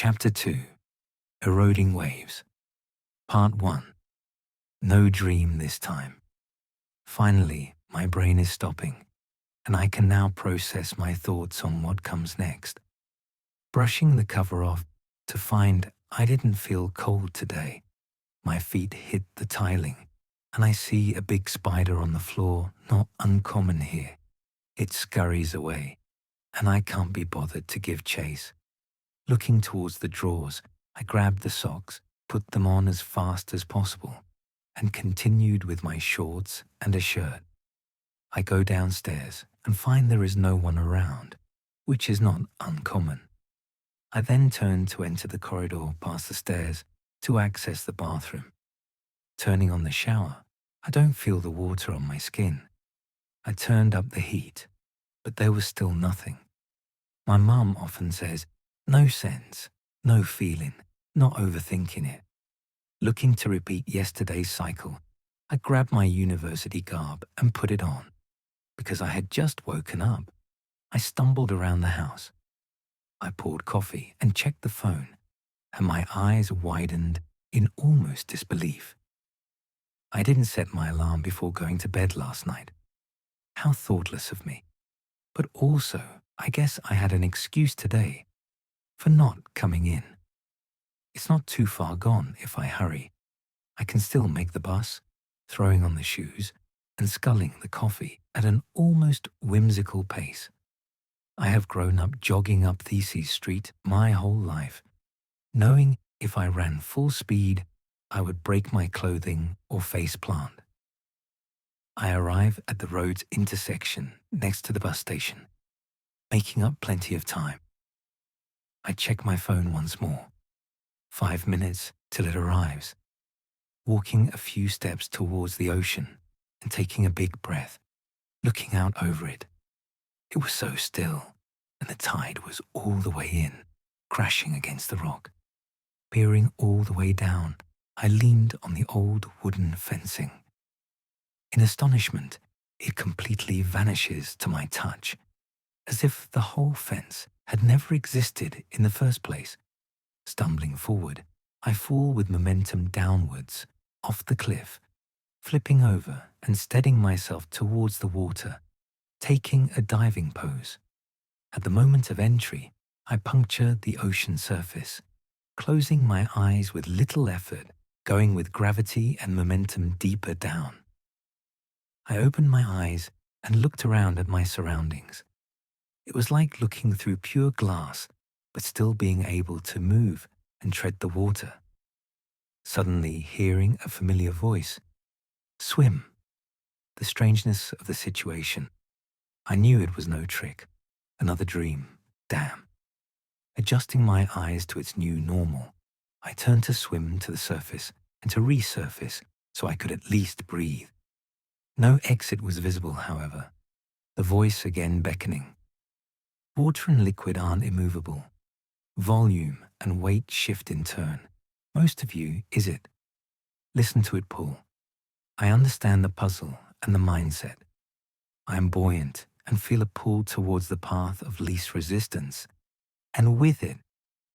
Chapter 2. Eroding Waves. Part 1. No dream this time. Finally, my brain is stopping, and I can now process my thoughts on what comes next. Brushing the cover off to find I didn't feel cold today. My feet hit the tiling, and I see a big spider on the floor, not uncommon here. It scurries away, and I can't be bothered to give chase. Looking towards the drawers, I grabbed the socks, put them on as fast as possible, and continued with my shorts and a shirt. I go downstairs and find there is no one around, which is not uncommon. I then turn to enter the corridor past the stairs to access the bathroom. Turning on the shower, I don't feel the water on my skin. I turned up the heat, but there was still nothing. My mum often says, no sense, no feeling, not overthinking it. Looking to repeat yesterday's cycle, I grabbed my university garb and put it on. Because I had just woken up, I stumbled around the house. I poured coffee and checked the phone, and my eyes widened in almost disbelief. I didn't set my alarm before going to bed last night. How thoughtless of me. But also, I guess I had an excuse today for not coming in. It's not too far gone if I hurry. I can still make the bus, throwing on the shoes and sculling the coffee at an almost whimsical pace. I have grown up jogging up Theses Street my whole life, knowing if I ran full speed, I would break my clothing or face plant. I arrive at the road's intersection next to the bus station, making up plenty of time. I check my phone once more. 5 minutes till it arrives. Walking a few steps towards the ocean and taking a big breath, looking out over it. It was so still, and the tide was all the way in, crashing against the rock. Peering all the way down, I leaned on the old wooden fencing. In astonishment, it completely vanishes to my touch, as if the whole fence had never existed in the first place. Stumbling forward, I fall with momentum downwards, off the cliff, flipping over and steadying myself towards the water, taking a diving pose. At the moment of entry, I puncture the ocean surface, closing my eyes with little effort, going with gravity and momentum deeper down. I opened my eyes and looked around at my surroundings. It was like looking through pure glass, but still being able to move and tread the water. Suddenly hearing a familiar voice. Swim. The strangeness of the situation. I knew it was no trick. Another dream. Damn. Adjusting my eyes to its new normal, I turned to swim to the surface and to resurface so I could at least breathe. No exit was visible, however. The voice again beckoning. Water and liquid aren't immovable. Volume and weight shift in turn. Most of you, is it? Listen to it pull. I understand the puzzle and the mindset. I am buoyant and feel a pull towards the path of least resistance. And with it,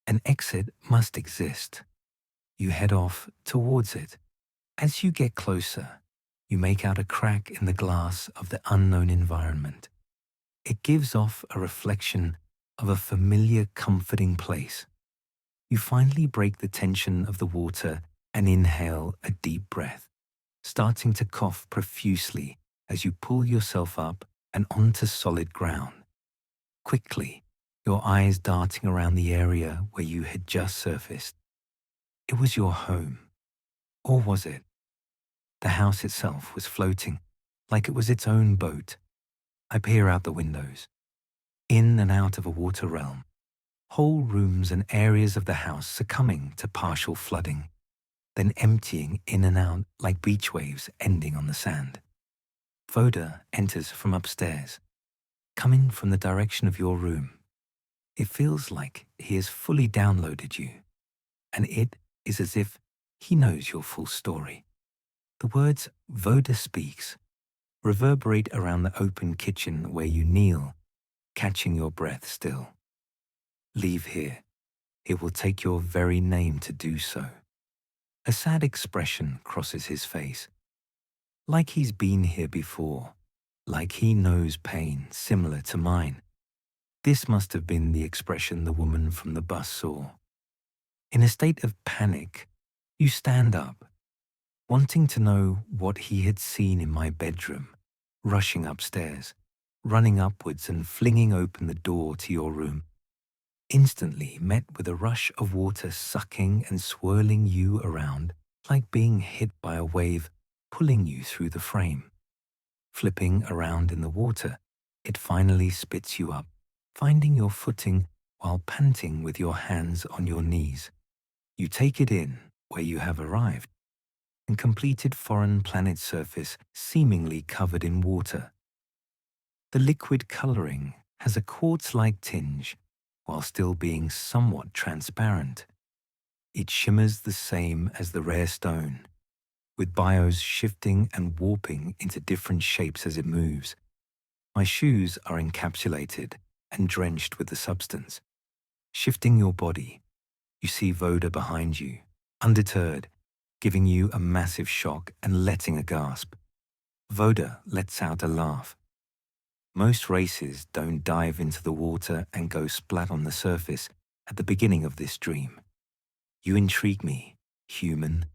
an exit must exist. You head off towards it. As you get closer, you make out a crack in the glass of the unknown environment. It gives off a reflection of a familiar, comforting place. You finally break the tension of the water and inhale a deep breath, starting to cough profusely as you pull yourself up and onto solid ground. Quickly, your eyes darting around the area where you had just surfaced. It was your home. Or was it? The house itself was floating, like it was its own boat. I peer out the windows. In and out of a water realm. Whole rooms and areas of the house succumbing to partial flooding, then emptying in and out like beach waves ending on the sand. Voda enters from upstairs, coming from the direction of your room. It feels like he has fully downloaded you, and it is as if he knows your full story. The words Voda speaks reverberate around the open kitchen where you kneel, catching your breath still. Leave here. It will take your very name to do so. A sad expression crosses his face, like he's been here before, like he knows pain similar to mine. This must have been the expression the woman from the bus saw. In a state of panic, you stand up, wanting to know what he had seen in my bedroom, rushing upstairs, running upwards and flinging open the door to your room, instantly met with a rush of water sucking and swirling you around like being hit by a wave pulling you through the frame. Flipping around in the water, it finally spits you up, finding your footing while panting with your hands on your knees. You take it in where you have arrived, and completed foreign planet surface seemingly covered in water. The liquid coloring has a quartz-like tinge while still being somewhat transparent. It shimmers the same as the rare stone, with bios shifting and warping into different shapes as it moves. My shoes are encapsulated and drenched with the substance. Shifting your body, you see Voda behind you, undeterred, giving you a massive shock and letting a gasp. Voda lets out a laugh. Most races don't dive into the water and go splat on the surface at the beginning of this dream. You intrigue me, human,